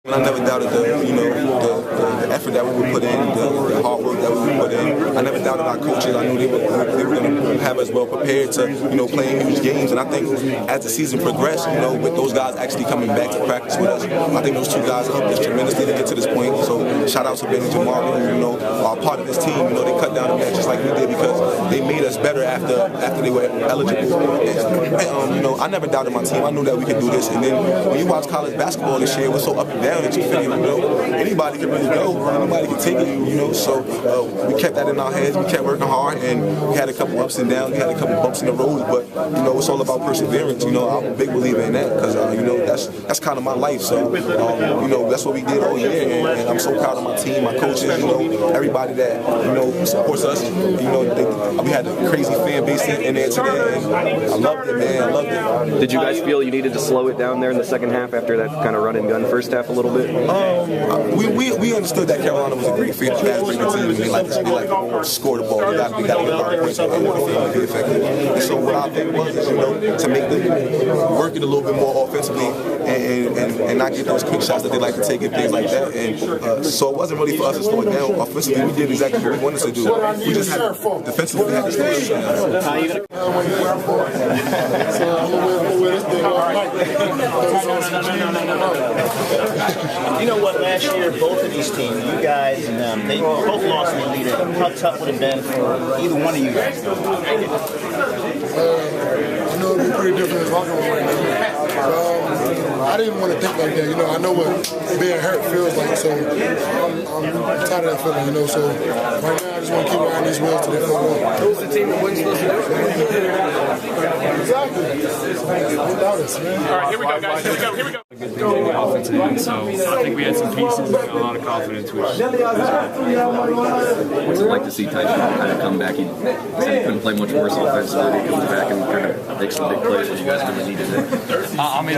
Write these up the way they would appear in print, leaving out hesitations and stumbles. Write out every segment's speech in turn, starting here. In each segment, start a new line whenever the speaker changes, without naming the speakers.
I never doubted the effort that we would put in, the hard work that we would put in. I never doubted our coaches. I knew they were going to have us well prepared to play in huge games. And I think as the season progressed, with those guys actually coming back to practice with us, I think those two guys helped us tremendously to get to this point. So shout out to Ben and Jamar, who are part of this team. They cut down the matches like we did because they made us better after they were eligible. And, I never doubted my team. I knew that we could do this. And then when you watch college basketball this year, it was so up and down that you figure, anybody can really go, anybody can take it, So we kept that in our heads. We kept working hard, and we had a couple ups and downs. We had a couple bumps in the road, but it's all about perseverance. I'm a big believer in that because that's kind of my life. So that's what we did all year, and I'm so proud of my team, my coaches, everybody that supports us. We had a crazy fan base in there today, and I loved it, man. I loved it.
Did you guys feel you needed to slow it down there in the second half after that kind of run and gun first half a little bit?
We understood that Carolina was a great fast-breaking team. They like to score the ball. We got to get hard points and be effective. And so what I think was to make them work it a little bit more offensively and not get those quick shots that they like to take and things like that. And so it wasn't really for us to slow it down. Offensively, we did exactly what we wanted to do. We just had defensively we had to slow it down.
You know what? Last year, both of these teams, you guys and them, they both lost in the leader. How tough would it have been for either one of you guys?
It'd be pretty different in locker room right now. I didn't want to think like that. I know what being hurt feels like, so I'm tired of that feeling. So right now I just want to keep riding these wheels to the field.
Who's the team that wasn't supposed to do it?
Exactly. Without us, man.
All right, here we go, guys. Here we go.
Good thing on the offensive end, so I think we had some pieces and a lot of confidence, which
What's it like to see Tyshawn kind of come back? He couldn't play much worse offensively. He comes back and kind of makes some big plays when you guys really needed it.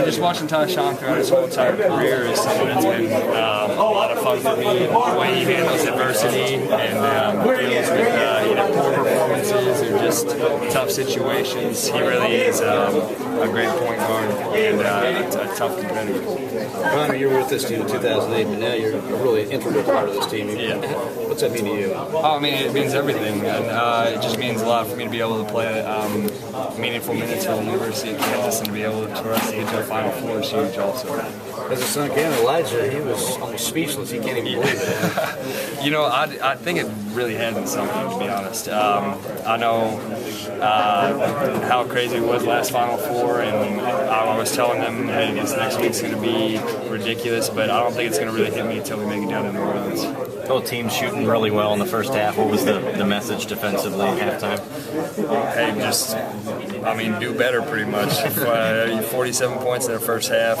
Just watching Tyshawn throughout his whole entire career is something that's been a lot of fun for me. The way he handles adversity and deals with poor performances or just tough situations. He really is a great point guard and a tough competitor.
Ron, you were with this team in 2008, but now you're a really integral part of this team.
Yeah.
What's that mean to you?
It means everything, and it just means a lot for me to be able to play meaningful minutes for the University of Kansas and to be able for us to get to the Final Four is huge also.
As a son again, Elijah, he was almost speechless. He can't even believe it.
I think it really hasn't sunk in, to be honest. I know how crazy it was last Final Four, and I was telling them, hey, this next week's going to be ridiculous, but I don't think it's going to really hit me until we make it down to New Orleans.
Both teams shooting really well in the first half. What was the message defensively at halftime?
Hey, do better pretty much. 47 points in the first half.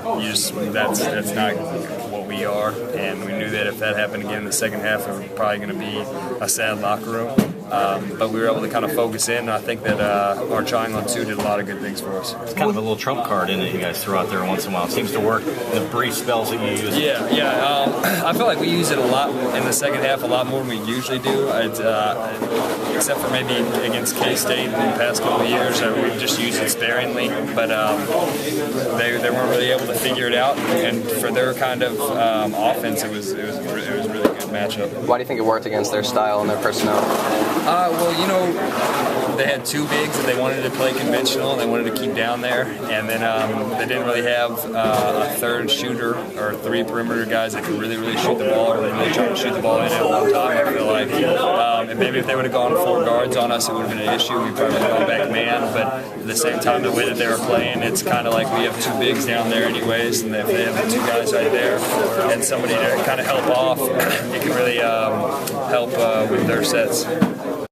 That's not what we are, and we knew that if that happened again in the second half, it was probably going to be a sad locker room. But we were able to kind of focus in, and I think that our triangle 2 did a lot of good things for us.
It's kind of a little trump card in it you guys throw out there once in a while. It seems to work in the brief spells that you use.
I feel like we use it a lot in the second half, a lot more than we usually do. Except for maybe against K-State in the past couple of years, we've just used it sparingly. But they weren't really able to figure it out, and for their kind of offense, it was a really good matchup.
Why do you think it worked against their style and their personnel?
They had two bigs that they wanted to play conventional and they wanted to keep down there, and then they didn't really have a third shooter or 3 perimeter guys that could really shoot the ball, or they really try to shoot the ball in at one time, I feel like. And maybe if they would have gone 4 guards on us, it would have been an issue. We probably would have gone back man, but at the same time, the way that they were playing, it's kind of like we have 2 bigs down there anyways, and if they have the 2 guys right there and somebody to kind of help off, it can really help with their sets.